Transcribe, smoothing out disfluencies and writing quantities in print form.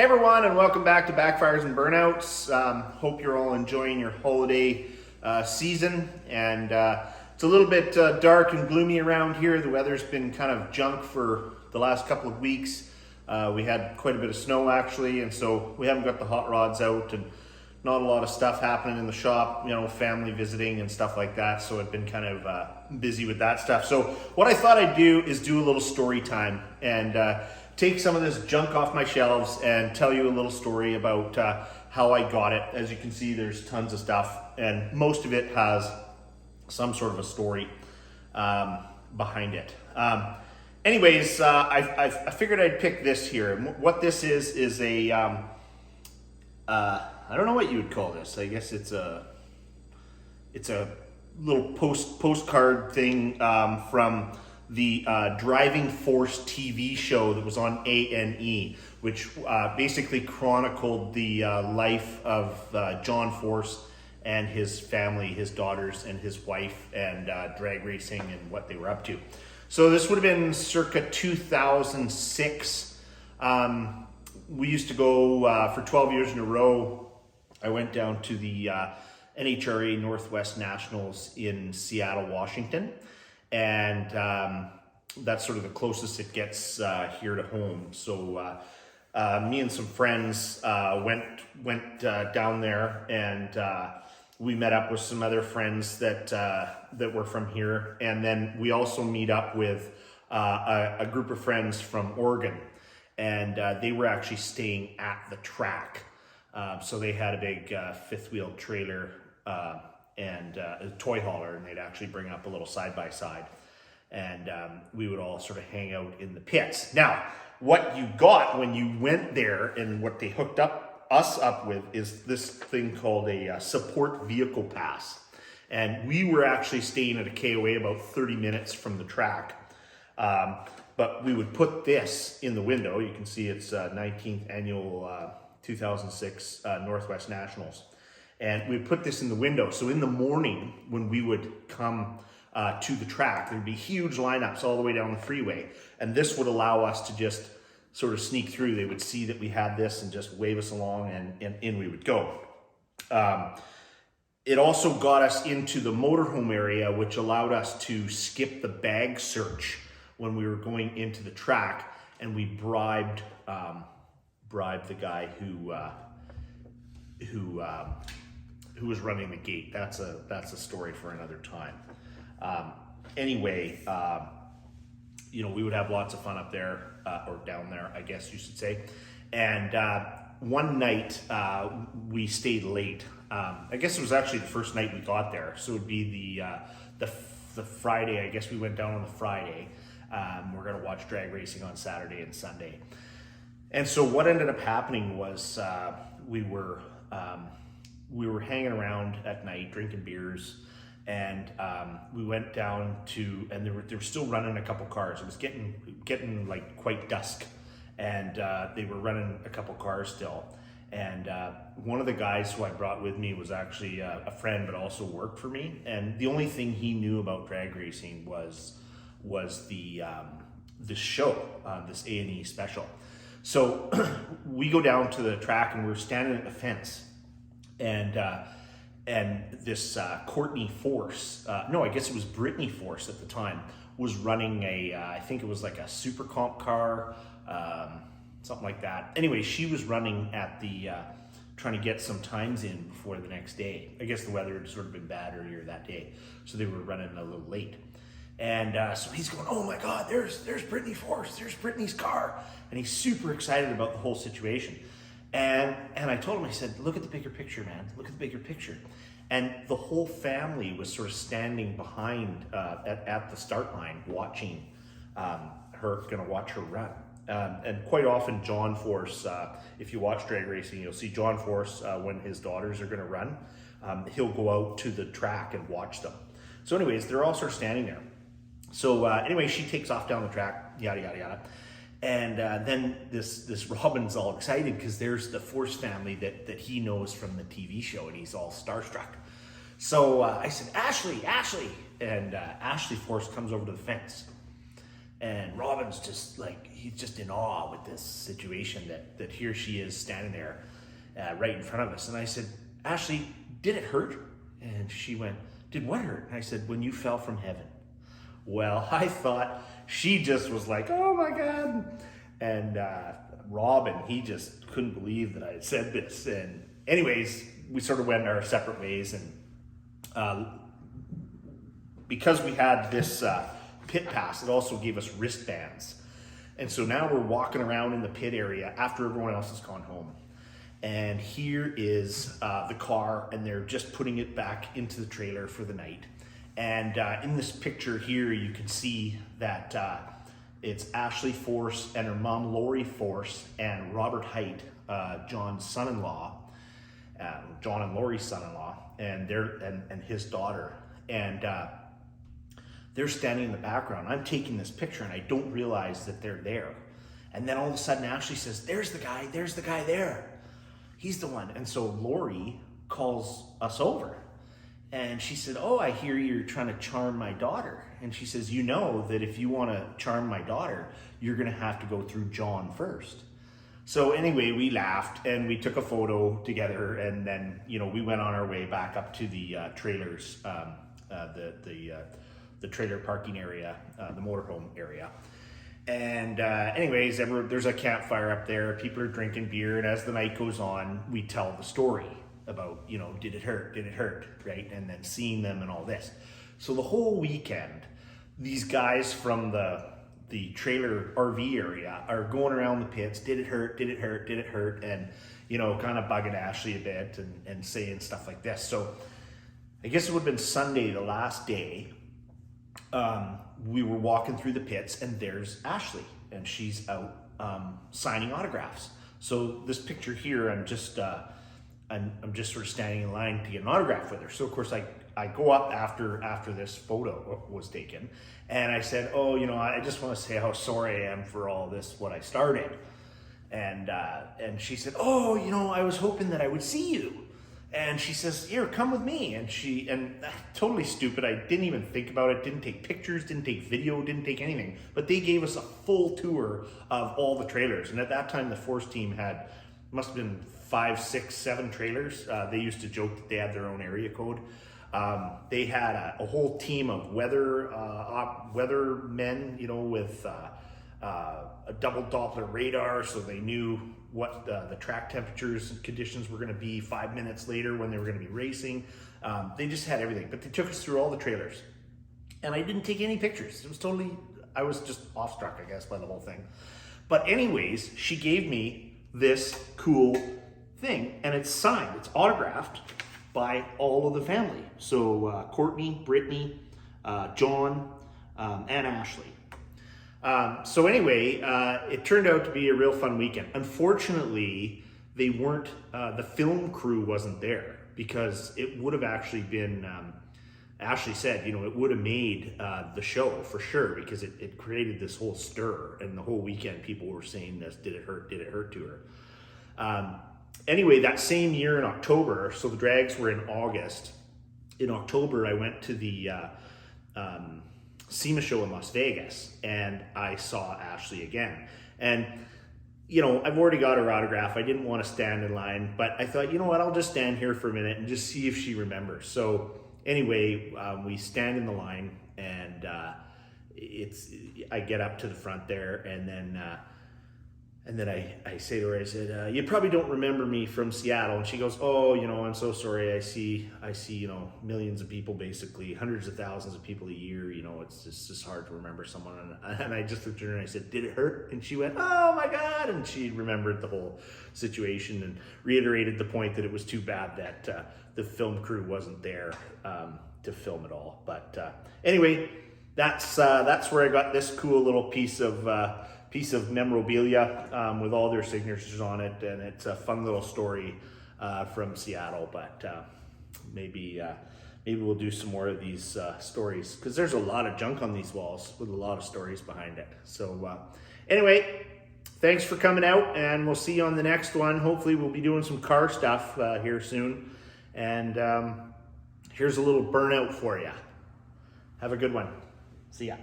Hey everyone, and welcome back to Backfires and Burnouts. Hope you're all enjoying your holiday season. And it's a little bit dark and gloomy around here. The weather's been kind of junk for the last couple of weeks. We had quite a bit of snow actually, and so we haven't got the hot rods out and not a lot of stuff happening in the shop, you know, family visiting and stuff like that. So I've been kind of busy with that stuff. So what I thought I'd do is do a little story time and take some of this junk off my shelves and tell you a little story about how I got it. As you can see, there's tons of stuff, and most of it has some sort of a story behind it. Anyways, I figured I'd pick this here. And what this is a, I don't know what you would call this. I guess it's a little postcard thing from the Driving Force TV show that was on A&E, which basically chronicled the life of John Force and his family, his daughters and his wife, and drag racing and what they were up to. So this would have been circa 2006. We used to go for 12 years in a row. I went down to the NHRA North West Nationals in Seattle, Washington. And that's sort of the closest it gets here to home. So me and some friends went down there, and we met up with some other friends that were from here. And then we also meet up with a group of friends from Oregon, and they were actually staying at the track. So they had a big fifth wheel trailer and a toy hauler, and they'd actually bring up a little side-by-side, and we would all sort of hang out in the pits. Now, what you got when you went there, and what they hooked us up with, is this thing called a support vehicle pass. And we were actually staying at a KOA about 30 minutes from the track, but we would put this in the window. You can see it's 19th annual 2006 Northwest Nationals. And we put this in the window. So in the morning, when we would come to the track, there'd be huge lineups all the way down the freeway. And this would allow us to just sort of sneak through. They would see that we had this and just wave us along, and in we would go. It also got us into the motorhome area, which allowed us to skip the bag search when we were going into the track. And we bribed the guy who was running the gate. That's a story for another time. Anyway, you know, we would have lots of fun up there, or down there, I guess you should say. And one night we stayed late. I guess it was actually the first night we got there, so it'd be the Friday. I guess we went down on the Friday. We're gonna watch drag racing on Saturday and Sunday. And so what ended up happening was we were hanging around at night, drinking beers, and we went down to, and they were still running a couple cars. It was getting like quite dusk, and they were running a couple cars still. And one of the guys who I brought with me was actually a friend, but also worked for me. And the only thing he knew about drag racing was the show, this A&E special. So we go down to the track, and we're standing at the fence, and this Courtney Force, no, I guess it was Brittany Force at the time, was running I think it was like a super comp car, something like that. Anyway, she was running at the, trying to get some times in before the next day. I guess the weather had sort of been bad earlier that day, so they were running a little late. And so he's going, oh my God, there's Brittany Force, there's Brittany's car. And he's super excited about the whole situation. And I told him, I said, look at the bigger picture, man, look at the bigger picture. And the whole family was sort of standing behind at the start line, watching gonna watch her run. And quite often John Force, if you watch drag racing, you'll see John Force, when his daughters are gonna run, he'll go out to the track and watch them. So anyways, they're all sort of standing there. So anyway, she takes off down the track, yada, yada, yada. And then this Robin's all excited because there's the Force family that he knows from the TV show, and he's all starstruck. So I said, Ashley. And Ashley Force comes over to the fence. And Robin's just like, he's just in awe with this situation that here she is standing there right in front of us. And I said, Ashley, did it hurt? And she went, did what hurt? And I said, when you fell from heaven. Well, I thought she just was like, oh my God. And Robin, he just couldn't believe that I had said this. And anyways, we sort of went our separate ways. And because we had this pit pass, it also gave us wristbands. And so now we're walking around in the pit area after everyone else has gone home. And here is the car, and they're just putting it back into the trailer for the night. And in this picture here, you can see that it's Ashley Force and her mom, Lori Force, and Robert Height, John's son-in-law, John and Lori's son-in-law, and his daughter. And they're standing in the background. I'm taking this picture and I don't realize that they're there. And then all of a sudden Ashley says, there's the guy there. He's the one. And so Lori calls us over and she said, oh, I hear you're trying to charm my daughter. And she says, you know that if you want to charm my daughter, you're going to have to go through John first. So anyway, we laughed and we took a photo together, and then, we went on our way back up to the trailers, the trailer parking area, the motorhome area. And anyways, there's a campfire up there. People are drinking beer. And as the night goes on, we tell the story about, did it hurt? Did it hurt? Right? And then seeing them and all this. So the whole weekend, these guys from the trailer RV area are going around the pits. Did it hurt? Did it hurt? Did it hurt? And, kind of bugging Ashley a bit and saying stuff like this. So I guess it would have been Sunday, the last day. We were walking through the pits, and there's Ashley, and she's out signing autographs. So this picture here, I'm just sort of standing in line to get an autograph with her. So of course I go up after this photo was taken, and I said, oh, I just want to say how sorry I am for all this, what I started. And she said, oh, I was hoping that I would see you. And she says, here, come with me. And totally stupid. I didn't even think about it. Didn't take pictures, didn't take video, didn't take anything. But they gave us a full tour of all the trailers. And at that time, the Force team must have been 5, 6, 7 trailers. They used to joke that they had their own area code. They had a whole team of weather men, with a double Doppler radar, so they knew what the track temperatures and conditions were going to be 5 minutes later when they were going to be racing. They just had everything, but they took us through all the trailers, and I didn't take any pictures. I was just awestruck, I guess, by the whole thing. But anyways, she gave me this cool thing, and it's signed, it's autographed by all of the family. So Courtney, Brittany, John, and Ashley. So anyway, it turned out to be a real fun weekend. Unfortunately, they weren't, the film crew wasn't there, because it would have actually been, Ashley said, it would have made the show for sure, because it created this whole stir, and the whole weekend people were saying this, did it hurt to her? Anyway, that same year in October, so the drags were in August. In October, I went to the SEMA show in Las Vegas, and I saw Ashley again. And, I've already got her autograph. I didn't want to stand in line, but I thought, I'll just stand here for a minute and just see if she remembers. So anyway, we stand in the line, and I get up to the front there, and then I say to her, I said, you probably don't remember me from Seattle. And she goes, oh, I'm so sorry. I see, millions of people, basically hundreds of thousands of people a year. It's just hard to remember someone. And I just looked at her and I said, did it hurt? And she went, oh my God. And she remembered the whole situation and reiterated the point that it was too bad that the film crew wasn't there to film it all. But anyway, that's where I got this cool little piece of memorabilia with all their signatures on it, and it's a fun little story from Seattle. But maybe we'll do some more of these stories, because there's a lot of junk on these walls with a lot of stories behind it. So anyway, thanks for coming out, and we'll see you on the next one. Hopefully we'll be doing some car stuff here soon. And here's a little burnout for you. Have a good one. See ya.